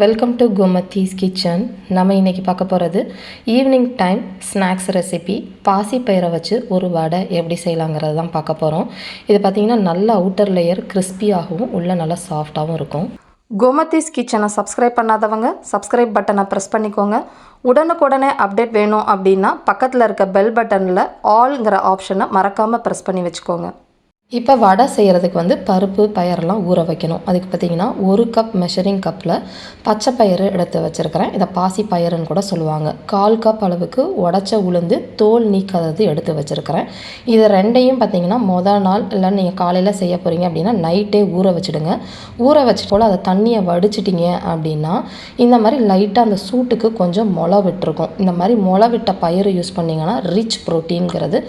Welcome to Gomathi's kitchen. நம்ம இன்றைக்கி பார்க்க போகிறது ஈவினிங் டைம் ஸ்நாக்ஸ் ரெசிபி. பாசிப்பயிரை வச்சு ஒரு வடை எப்படி செய்யலாங்கிறது தான் பார்க்க போகிறோம். இது பார்த்திங்கன்னா நல்ல அவுட்டர் லேயர் கிறிஸ்பியாகவும் உள்ள நல்லா சாஃப்டாகவும் இருக்கும். கோமத்திஸ் கிச்சனை சப்ஸ்கிரைப் பண்ணாதவங்க சப்ஸ்கிரைப் பட்டனை ப்ரெஸ் பண்ணிக்கோங்க. உடனுக்குடனே அப்டேட் வேணும் அப்படின்னா பக்கத்தில் இருக்க பெல் பட்டனில் ஆல்ங்கிற ஆப்ஷனை மறக்காமல் ப்ரெஸ் பண்ணி வச்சுக்கோங்க. இப்போ வடை செய்கிறதுக்கு பருப்பு பயரெல்லாம் ஊற வைக்கணும். அதுக்கு பார்த்திங்கன்னா 1 கப் மெஷரிங் கப்பில் பச்சை பயிறு எடுத்து வச்சுருக்கிறேன். இதை பாசி பயிருன்னு கூட சொல்லுவாங்க. 1/4 கப் அளவுக்கு உடச்ச உளுந்து தோல் நீக்காதது எடுத்து வச்சுருக்கிறேன். இது ரெண்டையும் பார்த்திங்கன்னா மொதல் நாள் இல்லை நீங்கள் காலையில் செய்ய போகிறீங்க அப்படின்னா நைட்டே ஊற வச்சுடுங்க. ஊற வச்சு போல் அதை தண்ணியை வடிச்சிட்டிங்க அப்படின்னா இந்த மாதிரி லைட்டாக அந்த சூட்டுக்கு கொஞ்சம் முளை விட்டுருக்கும். இந்த மாதிரி முளை விட்ட பயிறு யூஸ் பண்ணிங்கன்னா ரிச் ப்ரோட்டீன்கிறது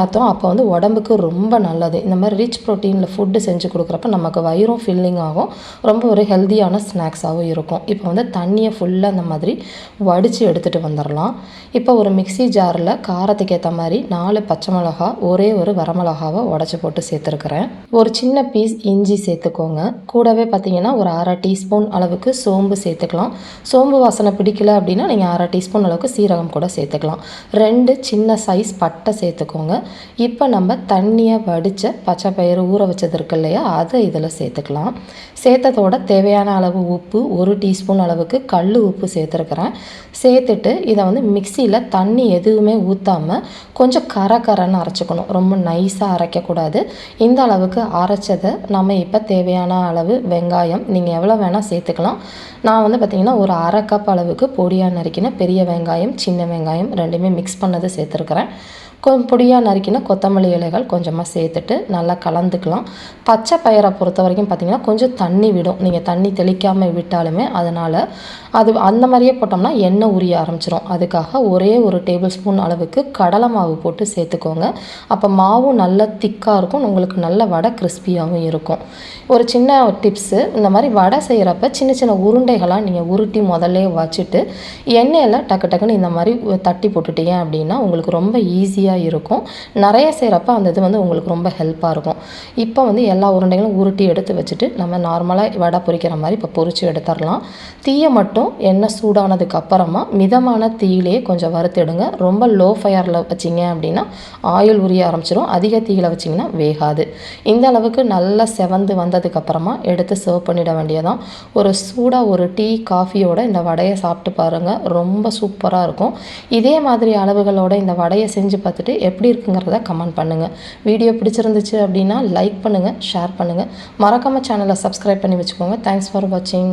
அர்த்தம். அப்போ உடம்புக்கு ரொம்ப நல்லது. இந்த மாதிரி ரிச் ப்ரோட்டீனில் ஃபுட்டு செஞ்சு கொடுக்குறப்ப நமக்கு வயிறும் ஃபில்லிங் ஆகும், ரொம்ப ஒரு ஹெல்த்தியான ஸ்நாக்ஸாகவும் இருக்கும். இப்போ தண்ணியை ஃபுல்லாக இந்த மாதிரி வடித்து எடுத்துகிட்டு வந்துடலாம். இப்போ ஒரு மிக்சி ஜாரில் காரத்துக்கு ஏற்ற மாதிரி 4 பச்சை மிளகா, ஒரே ஒரு வரமிளகாவை உடச்சி போட்டு சேர்த்துருக்குறேன். ஒரு சின்ன பீஸ் இஞ்சி சேர்த்துக்கோங்க. கூடவே பார்த்திங்கன்னா ஒரு 1/2 டீஸ்பூன் அளவுக்கு சோம்பு சேர்த்துக்கலாம். சோம்பு வாசனை பிடிக்கல அப்படின்னா நீங்கள் 1/2 டீஸ்பூன் அளவுக்கு சீரகம் கூட சேர்த்துக்கலாம். 2 சின்ன சைஸ் பட்டை சேர்த்துக்கோங்க. இப்போ நம்ம தண்ணியை வடித்த பச்சை பயிறு ஊற வச்சது இருக்கு இல்லையா, அதை இதில் சேர்த்துக்கலாம். சேர்த்ததோட தேவையான அளவு உப்பு, 1 டீஸ்பூன் அளவுக்கு கல் உப்பு சேர்த்துருக்குறேன். சேர்த்துட்டு இதை மிக்சியில் தண்ணி எதுவுமே ஊற்றாமல் கொஞ்சம் கரன்னு அரைச்சிக்கணும். ரொம்ப நைஸாக அரைக்கக்கூடாது. இந்த அளவுக்கு அரைச்சதை நம்ம இப்போ தேவையான அளவு வெங்காயம் நீங்கள் எவ்வளோ வேணால் சேர்த்துக்கலாம். நான் பார்த்திங்கன்னா ஒரு 1/2 கப் அளவுக்கு பொடியாக நறுக்கின பெரிய வெங்காயம், சின்ன வெங்காயம் ரெண்டுமே மிக்ஸ் பண்ணது சேர்த்துருக்குறேன். பொடியாக நறுக்கின கொத்தமல்லி இலைகள் கொஞ்சமாக சேர்த்துட்டு நல்லா கலந்துக்கலாம். பச்சை பயிரை பொறுத்த வரைக்கும் பார்த்திங்கன்னா கொஞ்சம் தண்ணி விடும். நீங்கள் தண்ணி தெளிக்காமல் விட்டாலுமே அதனால் அது அந்த மாதிரியே போட்டோம்னா எண்ணெய் உரிய ஆரம்பிச்சிடும். அதுக்காக ஒரே ஒரு டேபிள் ஸ்பூன் அளவுக்கு கடலை மாவு போட்டு சேர்த்துக்கோங்க. அப்போ மாவும் நல்லா திக்காக இருக்கும், உங்களுக்கு நல்ல வடை கிறிஸ்பியாகவும் இருக்கும். ஒரு சின்ன டிப்ஸு, இந்த மாதிரி வடை செய்கிறப்ப சின்ன சின்ன உருண்டைகளாக நீங்கள் உருட்டி முதல்ல வச்சுட்டு எண்ணெயில் டக்குன்னு இந்த மாதிரி தட்டி போட்டுட்டீங்க அப்படின்னா உங்களுக்கு ரொம்ப ஈஸியாக இருக்கும். நிறைய செய்கிறப்ப அந்த இது உங்களுக்கு ரொம்ப ஹெல்ப்பாக இருக்கும். இப்போ எல்லா உருண்டைகளும் உருட்டி எடுத்து வச்சுட்டு நம்ம நார்மலாக வடை பொரிக்கிற மாதிரி இப்போ பொரித்து எடுத்துடலாம். தீயை மட்டும் எண்ணெய் சூடானதுக்கு அப்புறமா மிதமான தீயிலே கொஞ்சம் வறுத்துடுங்க. ரொம்ப லோ ஃபயரில் வச்சிங்க அப்படின்னா ஆயில் உரிய ஆரம்பிச்சிடும். அதிக தீயில் வச்சிங்கன்னா வேகாது. இந்த அளவுக்கு நல்லா செவந்து வந்ததுக்கப்புறமா எடுத்து சர்வ் பண்ணிட வேண்டியதான். ஒரு சூடாக ஒரு டீ காஃபியோட இந்த வடையை சாப்பிட்டு பாருங்கள், ரொம்ப சூப்பராக இருக்கும். இதே மாதிரி அளவுகளோட இந்த வடையை செஞ்சு பார்த்துட்டு எப்படி இருக்குங்கிறத கமெண்ட் பண்ணுங்கள். வீடியோ பிடிச்சிருந்துச்சு அப்படின்னா லைக் பண்ணுங்கள், ஷேர் பண்ணுங்கள். மறக்காமல் சேனலை சப்ஸ்கிரைப் பண்ணி வச்சுக்கோங்க. தேங்க்ஸ் ஃபார் வாட்சிங்.